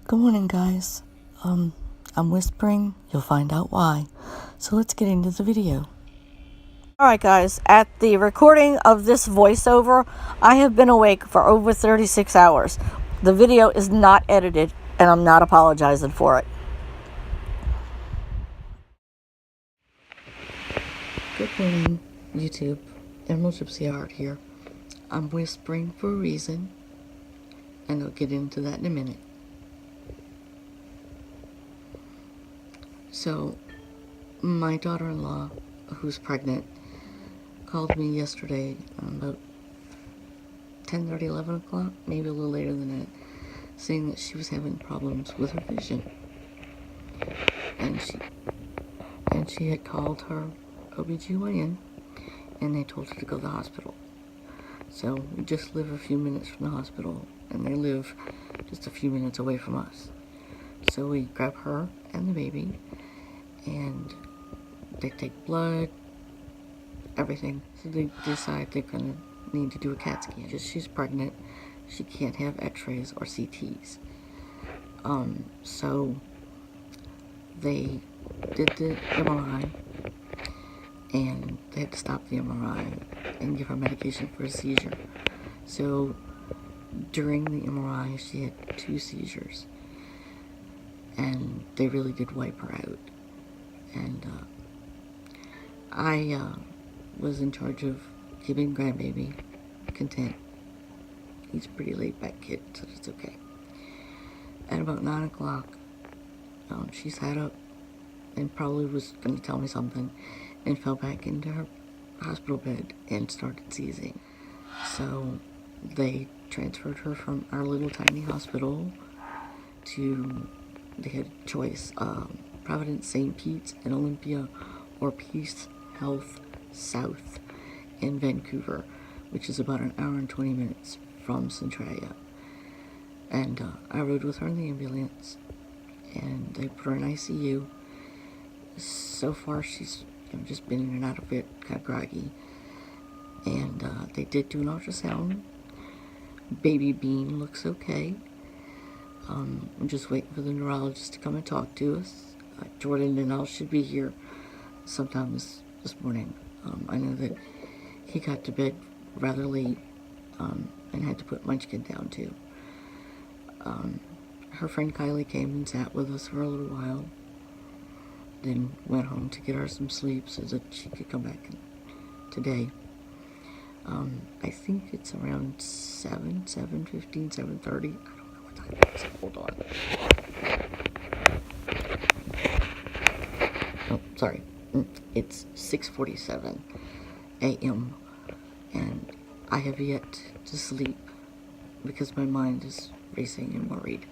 Good morning, guys. I'm whispering. You'll find out why. So let's get into the video. Alright, guys. At the recording of this voiceover, I have been awake for over 36 hours. The video is not edited, and I'm not apologizing for it. Good morning, YouTube. Emerald Gypsy Art here. I'm whispering for a reason, and I'll get into that in a minute. So, my daughter-in-law, who's pregnant, called me yesterday about 10:30, 11 o'clock, maybe a little later than that, saying that she was having problems with her vision. And she had called her OBGYN, and they told her to go to the hospital. So we just live a few minutes from the hospital, and they live just a few minutes away from us. So we grab her and the baby, and they take blood, everything. So they decide they're gonna need to do a CAT scan. Just she's pregnant, she can't have x-rays or CTs. So they did the MRI, and they had to stop the MRI and give her medication for a seizure. So during the MRI, she had 2 seizures, and they really did wipe her out. And I was in charge of keeping grandbaby content. He's a pretty laid back kid, so it's okay. At about 9 o'clock, she sat up and probably was going to tell me something, and fell back into her hospital bed and started seizing. So they transferred her from our little tiny hospital to, they had a choice, Providence, St. Pete's and Olympia, or Peace Health South in Vancouver, which is about an hour and 20 minutes from Centralia. And I rode with her in the ambulance, and they put her in ICU. So far she's just been in and out of it, kind of groggy. And they did do an ultrasound. Baby Bean looks okay. I'm just waiting for the neurologist to come and talk to us. Jordan and I should be here sometime this morning. I know that he got to bed rather late, and had to put Munchkin down too. Her friend Kylie came and sat with us for a little while, then went home to get her some sleep so that she could come back today. I think it's around 7:15, 7:30. I don't know what time it is. Hold on. Oh, sorry. It's 6:47 a.m. and I have yet to sleep because my mind is racing and worried.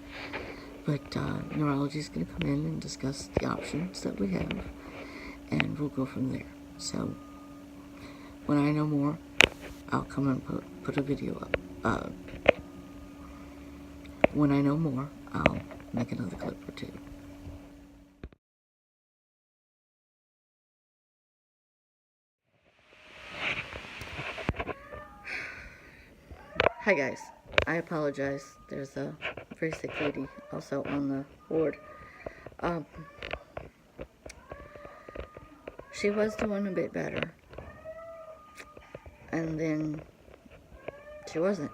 But neurology is going to come in and discuss the options that we have, and we'll go from there. So when I know more, I'll come and put a video up. When I know more, I'll make another clip or 2. Hi guys, I apologize. There's a very sick lady also on the board. She was doing a bit better, and then she wasn't.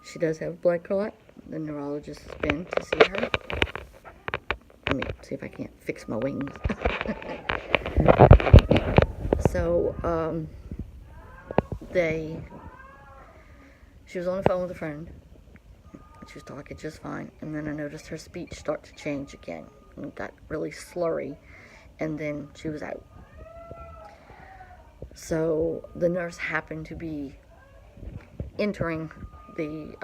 She does have blood clot. The neurologist has been to see her. Let me see if I can't fix my wings. So, she was on the phone with a friend. She was talking just fine, and then I noticed her speech start to change again, and it got really slurry, and then she was out. So the nurse happened to be entering the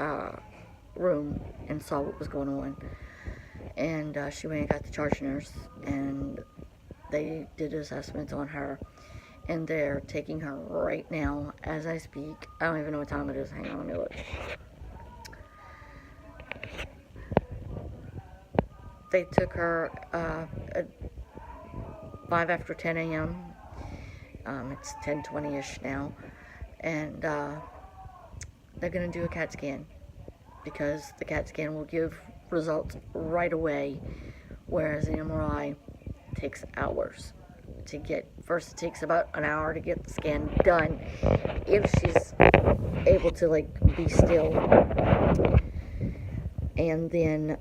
room and saw what was going on, and she went and got the charge nurse, and they did assessments on her, and they're taking her right now as I speak. I don't even know what time it is. Hang on, let me look. They took her at 5 after 10 a.m. It's 10:20ish now, and they're gonna do a CAT scan. because the CAT scan will give results right away, whereas the MRI takes hours to get. First, it takes about an hour to get the scan done if she's able to like be still, and then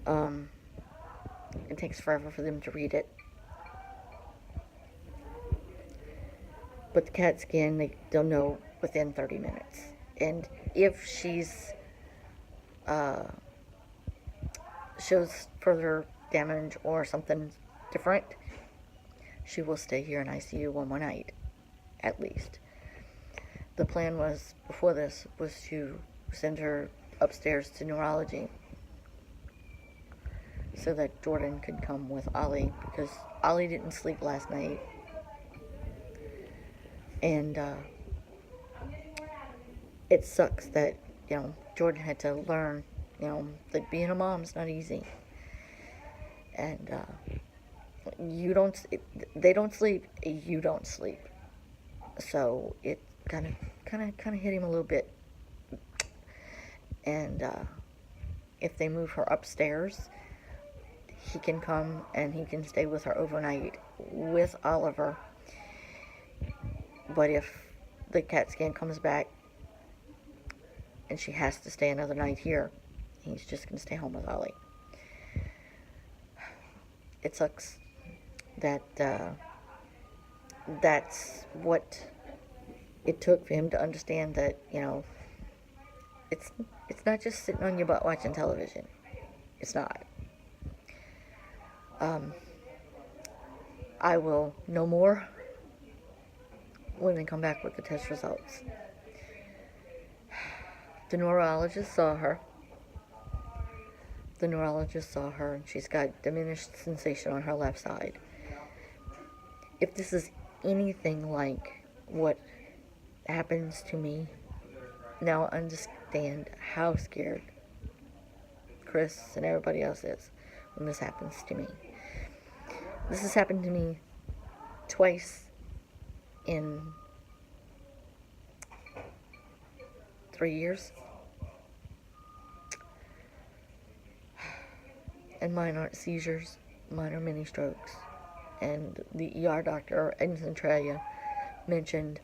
it takes forever for them to read it. But the CAT scan, they'll know within 30 minutes. And if she's shows further damage or something different, she will stay here in ICU one more night, at least. The plan was, before this, was to send her upstairs to neurology so that Jordan could come with Ollie, because Ollie didn't sleep last night. And it sucks that, Jordan had to learn, that being a mom's not easy. And they don't sleep, you don't sleep. So it kind of hit him a little bit. And if they move her upstairs, he can come and he can stay with her overnight with Oliver. But if the CAT scan comes back and she has to stay another night here, he's just going to stay home with Ollie. It sucks that that's what it took for him to understand that, it's not just sitting on your butt watching television. It's not. I will know more when they come back with the test results. The neurologist saw her. And she's got diminished sensation on her left side. If this is anything like what happens to me, now understand how scared Chris and everybody else is when this happens to me. This has happened to me twice in 3 years. And mine aren't seizures, mine are mini strokes. And the ER doctor in Centralia mentioned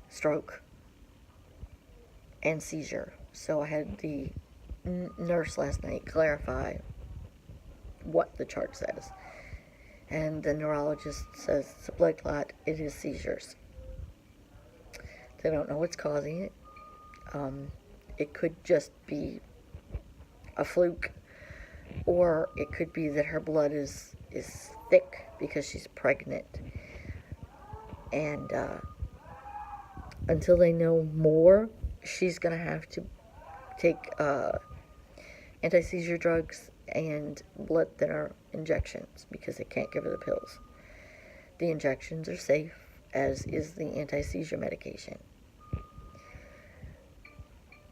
stroke and seizure. So I had the nurse last night clarify what the chart says. And the neurologist says it's a blood clot, it is seizures. They don't know what's causing it. It could just be a fluke, or it could be that her blood is thick because she's pregnant. And until they know more, she's going to have to take anti-seizure drugs and blood thinner injections because they can't give her the pills. The injections are safe, as is the anti-seizure medication.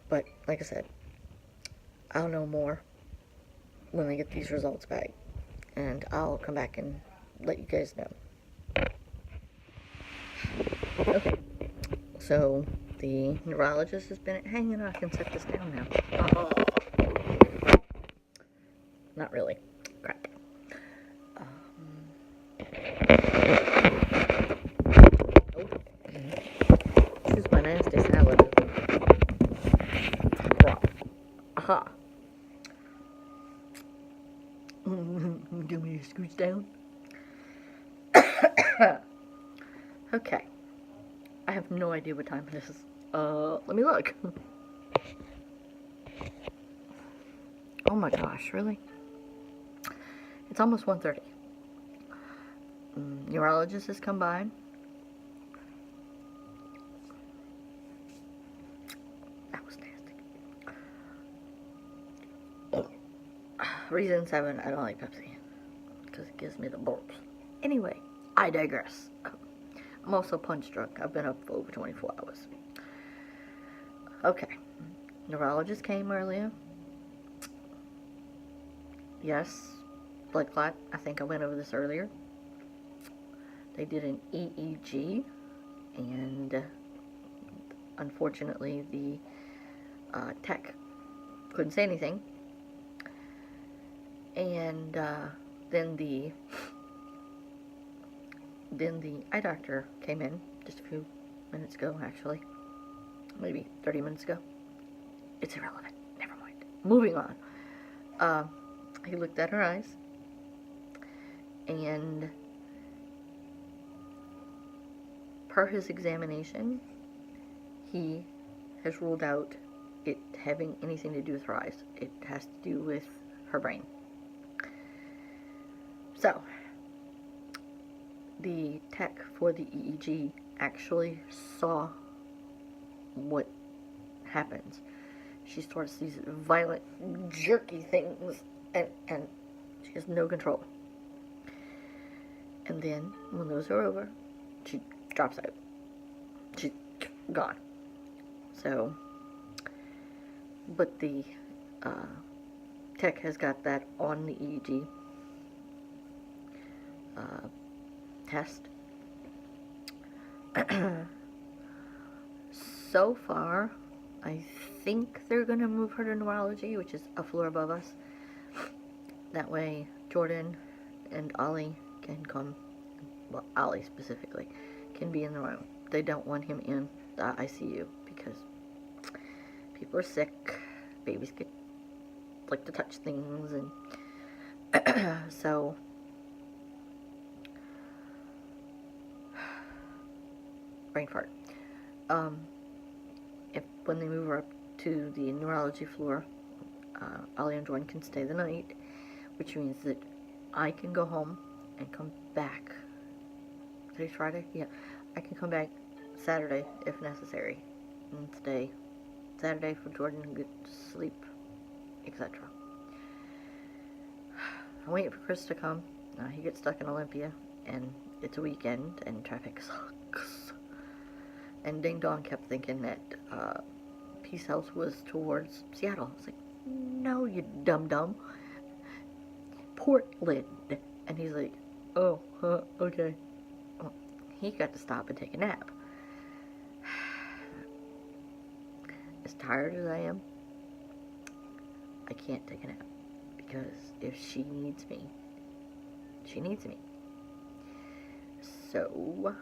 But, like I said, I'll know more when I get these results back. And I'll come back and let you guys know. Okay. So, the neurologist has been hanging on. I can set this down now. Oh. Not really. Crap. This is my nasty salad. Aha. Do me to scooch down? Okay. I have no idea what time it is. Let me look. Oh my gosh, really? It's almost 1:30. Neurologist has come by. That was nasty. Reason 7, I don't like Pepsi. Because it gives me the burps. Anyway, I digress. I'm also punch drunk. I've been up for over 24 hours. Okay. Neurologist came earlier. Yes. Blood clot. I think I went over this earlier. They did an EEG. And unfortunately, the tech couldn't say anything. And then the eye doctor came in just a few minutes ago, actually. Maybe 30 minutes ago. It's irrelevant. Never mind. Moving on. He looked at her eyes, and per his examination, he has ruled out it having anything to do with her eyes. It has to do with her brain. So, the tech for the EEG actually saw what happens. She starts these violent, jerky things, and she has no control. And then, when those are over, she drops out. She's gone. So, but the tech has got that on the EEG test. So far, I think they're going to move her to neurology, which is a floor above us. That way, Jordan and Ollie can come, well, Ollie specifically, can be in the room. They don't want him in the ICU because people are sick, babies like to touch things, and so brain fart. When they move her up to the neurology floor, Ollie and Jordan can stay the night, which means that I can go home and come back. Today's Friday? Yeah. I can come back Saturday if necessary and stay Saturday for Jordan to get to sleep, etc. I'm waiting for Chris to come. He gets stuck in Olympia, and it's a weekend, and traffic sucks. And Ding Dong kept thinking that Peace House was towards Seattle. I was like, no, you dum-dum. Portland. And he's like, oh, okay. Well, he got to stop and take a nap. As tired as I am, I can't take a nap. Because if she needs me, she needs me. So,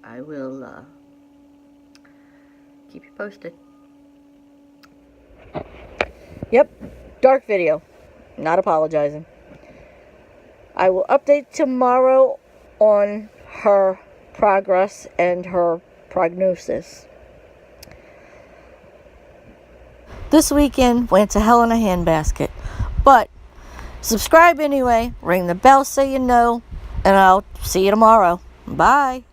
I will keep you posted. Yep, dark video. Not apologizing. I will update tomorrow on her progress and her prognosis. This weekend went to hell in a handbasket. But subscribe anyway, ring the bell so you know, and I'll see you tomorrow. Bye.